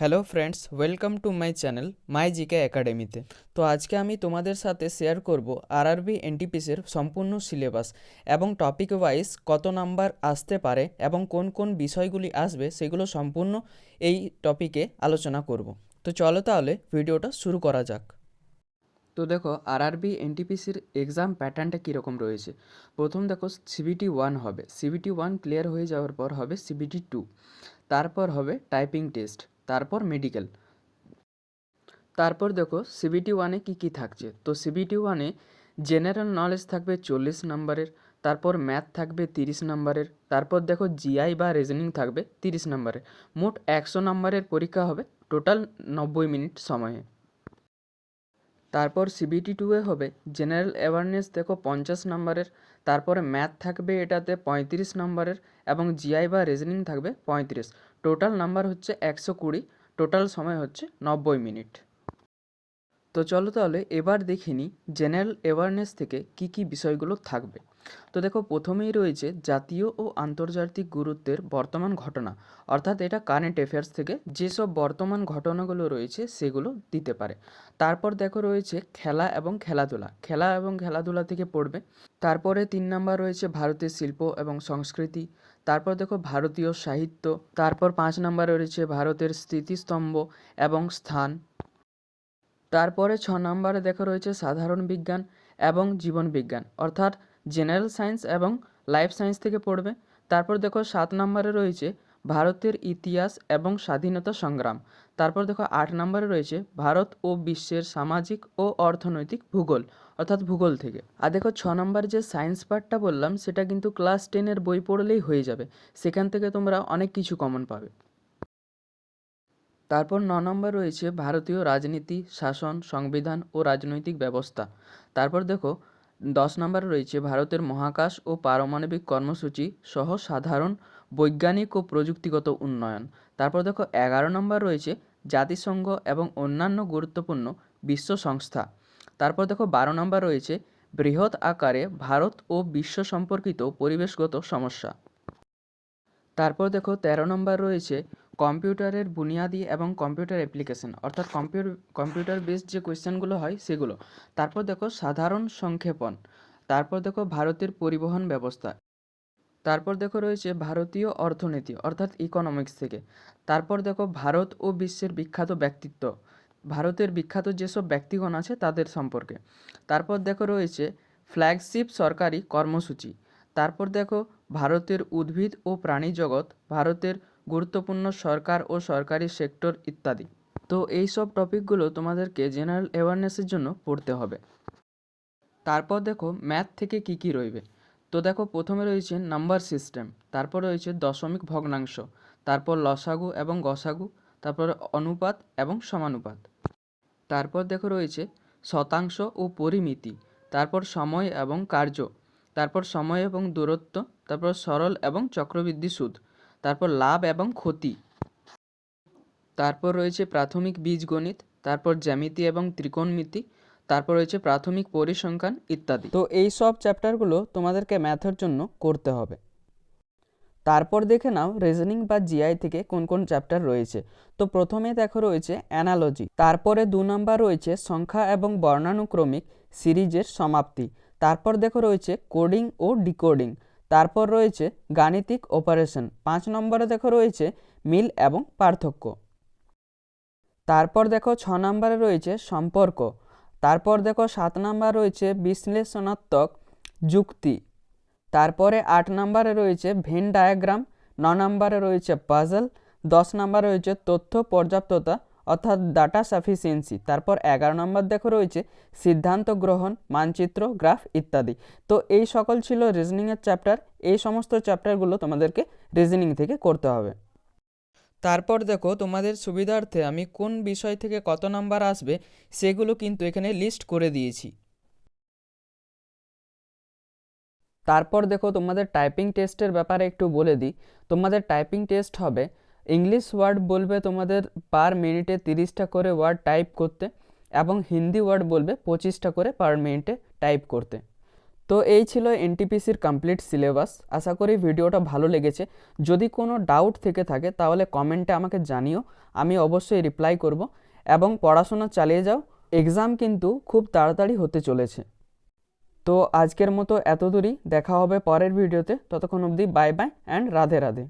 Hello friends, welcome to my channel my GK একাডেমিতে। তো আজকে আমি তোমাদের সাথে শেয়ার করব আরআরবি এনটিপিসির সম্পূর্ণ সিলেবাস এবং টপিক ওয়াইজ কত নাম্বার আসতে পারে এবং কোন কোন বিষয়গুলি আসবে সেগুলো সম্পূর্ণ এই টপিকে আলোচনা করব। তো চলো তাহলে ভিডিওটা শুরু করা যাক। তো দেখো আরআরবি এনটিপিসির এক্সাম প্যাটার্নটা কীরকম রয়েছে। প্রথম দেখো সিবিটি 1 হবে, সিবিটি 1 ক্লিয়ার হয়ে যাওয়ার পর হবে সিবিটি 2, তারপর হবে টাইপিং টেস্ট, তারপর মেডিকেল। তারপর দেখো সিবিটি ওয়ানে কী থাকছে। তো সিবিটি ওয়ানে জেনারেল নলেজ থাকবে 40 নম্বরের, তারপর ম্যাথ থাকবে 30 নম্বরের, তারপর দেখো জিআই বা রিজনিং থাকবে 30 নম্বরের। মোট 100 নম্বরের পরীক্ষা হবে টোটাল 90 মিনিট সময়ে। তারপর সিবিটি 2-এ হবে জেনারেল অ্যাওয়ারনেস দেখো 50 নম্বরের, তারপরে ম্যাথ থাকবে এটাতে 35 নম্বরের এবং জিআই বা রিজনিং থাকবে 35। টোটাল নাম্বার হচ্ছে 120, টোটাল সময় হচ্ছে 90 মিনিট। তো চলো তাহলে এবার দেখে নিই জেনারেল অ্যাওয়ারনেস থেকে কি বিষয়গুলো থাকবে। তো দেখো প্রথমেই রয়েছে জাতীয় ও আন্তর্জাতিক গুরুত্বের বর্তমান ঘটনা, অর্থাৎ এটা কারেন্ট অ্যাফেয়ার্স থেকে যেসব বর্তমান ঘটনাগুলো রয়েছে সেগুলো দিতে পারে। তারপর দেখো রয়েছে খেলা এবং খেলাধুলা থেকে পড়বে। তারপরে 3 নাম্বার রয়েছে ভারতের শিল্প এবং সংস্কৃতি। তারপর দেখো ভারতীয় সাহিত্য। তারপর 5 নাম্বারে রয়েছে ভারতের স্মৃতিস্তম্ভ এবং স্থান। তারপরে 6 নম্বরে দেখা রয়েছে সাধারণ বিজ্ঞান এবং জীবন বিজ্ঞান, অর্থাৎ জেনারেল সায়েন্স এবং লাইফ সায়েন্স থেকে পড়বে। তারপর দেখো 7 নম্বরে রয়েছে ভারতের ইতিহাস এবং স্বাধীনতা সংগ্রাম। তারপর দেখো 8 নম্বরে রয়েছে ভারত ও বিশ্বের সামাজিক ও অর্থনৈতিক ভূগোল, অর্থাৎ ভূগোল থেকে। আর দেখো 6 নম্বর যে সায়েন্স পার্টটা বললাম সেটা কিন্তু ক্লাস 10-এর বই পড়লেই হয়ে যাবে, সেখান থেকে তোমরা অনেক কিছু কমন পাবে। তারপর 9 নম্বর রয়েছে ভারতীয় রাজনীতি, শাসন, সংবিধান ও রাজনৈতিক ব্যবস্থা। তারপর দেখো 10 নম্বরে রয়েছে ভারতের মহাকাশ ও পারমাণবিক কর্মসূচি সহ সাধারণ বৈজ্ঞানিক ও প্রযুক্তিগত উন্নয়ন। তারপর দেখো 11 নম্বর রয়েছে জাতিসংঘ এবং অন্যান্য গুরুত্বপূর্ণ বিশ্ব সংস্থা। তারপর দেখো 12 নম্বর রয়েছে বৃহৎ আকারে ভারত ও বিশ্ব সম্পর্কিত পরিবেশগত সমস্যা। তারপর দেখো 13 নম্বর রয়েছে কম্পিউটারের বুনিয়াদি এবং কম্পিউটার অ্যাপ্লিকেশন, অর্থাৎ কম্পিউটার বেসড যে কোয়েশ্চেনগুলো হয় সেগুলো। তারপর দেখো সাধারণ সংক্ষেপণ। তারপর দেখো ভারতের পরিবহন ব্যবস্থা। তারপর দেখো রয়েছে ভারতীয় অর্থনীতি, অর্থাৎ ইকোনমিক্স থেকে। তারপর দেখো ভারত ও বিশ্বের বিখ্যাত ব্যক্তিত্ব, ভারতের বিখ্যাত যেসব ব্যক্তিগণ আছে তাদের সম্পর্কে। তারপর দেখো রয়েছে ফ্ল্যাগশিপ সরকারি কর্মসূচি। তারপর দেখো ভারতের উদ্ভিদ ও প্রাণী জগৎ, ভারতের গুরুত্বপূর্ণ সরকার ও সরকারি সেক্টর ইত্যাদি। তো এই সব টপিকগুলো তোমাদেরকে জেনারেল অ্যাওয়ারনেসের জন্য পড়তে হবে। তারপর দেখো ম্যাথ থেকে কি রইবে। তো দেখো প্রথমে রয়েছে নাম্বার সিস্টেম, তারপর রয়েছে দশমিক ভগ্নাংশ, তারপর লসাগু এবং গসাগু, তারপর অনুপাত এবং সমানুপাত। তারপর দেখো রয়েছে শতাংশ ও পরিমিতি, তারপর সময় এবং কার্য, তারপর সময় এবং দূরত্ব, তারপর সরল এবং চক্রবৃদ্ধি সুদ, তারপর লাভ এবং ক্ষতি। তারপর রয়েছে প্রাথমিক বীজগণিত, তারপর জ্যামিতি এবং ত্রিকোণমিতি, তারপর রয়েছে প্রাথমিক পরিসংখ্যান ইত্যাদি। তো এই সব চ্যাপ্টারগুলো তোমাদেরকে ম্যাথের জন্য করতে হবে। তারপর দেখে নাও রিজনিং বা জিআই থেকে কোন কোন চ্যাপ্টার রয়েছে। তো প্রথমে দেখো রয়েছে অ্যানালজি, তারপরে 2 নাম্বার রয়েছে সংখ্যা এবং বর্ণানুক্রমিক সিরিজের সমাপ্তি, তারপর দেখো রয়েছে কোডিং ও ডিকোডিং, তারপর রয়েছে গাণিতিক অপারেশন, 5 নম্বরে দেখো রয়েছে মিল এবং পার্থক্য। তারপর দেখো 6 নম্বরে রয়েছে সম্পর্ক, তারপর দেখো 7 নাম্বার রয়েছে বিশ্লেষণাত্মক যুক্তি, তারপরে 8 নম্বরে রয়েছে ভেন ডায়াগ্রাম, 9 নম্বরে রয়েছে পাজল, 10 নম্বরে রয়েছে তথ্য পর্যাপ্ততা অর্থাৎ ডাটা সাফিসিয়েন্সি, তারপর 11 নম্বর দেখো রয়েছে সিদ্ধান্ত গ্রহণ, মানচিত্র, গ্রাফ ইত্যাদি। তো এই সকল ছিল রিজনিংয়ের চ্যাপ্টার। এই সমস্ত চ্যাপ্টারগুলো তোমাদেরকে রিজনিং থেকে করতে হবে। তারপর দেখো তোমাদের সুবিধার্থে আমি কোন বিষয় থেকে কত নাম্বার আসবে সেগুলো কিন্তু এখানে লিস্ট করে দিয়েছি। তারপর দেখো তোমাদের টাইপিং টেস্টের ব্যাপারে একটু বলে দিই। তোমাদের টাইপিং টেস্ট হবে ইংলিশ ওয়ার্ড বলবে তোমাদের পার মিনিটে 30টা করে ওয়ার্ড টাইপ করতে এবং হিন্দি ওয়ার্ড বলবে 25টা করে পার মিনিটে টাইপ করতে। তো এই ছিল এনটিপিসির কমপ্লিট সিলেবাস। আশা করি ভিডিওটা ভালো লেগেছে। যদি কোনো ডাউট থেকে থাকে তাহলে কমেন্টে আমাকে জানিও, আমি অবশ্যই রিপ্লাই করব। এবং পড়াশোনা চালিয়ে যাও, এক্সাম কিন্তু খুব তাড়াতাড়ি হতে চলেছে। তো আজকের মতো এত দূরই, দেখা হবে পরের ভিডিওতে। ততক্ষণ অবধি bye bye and Radhe Radhe.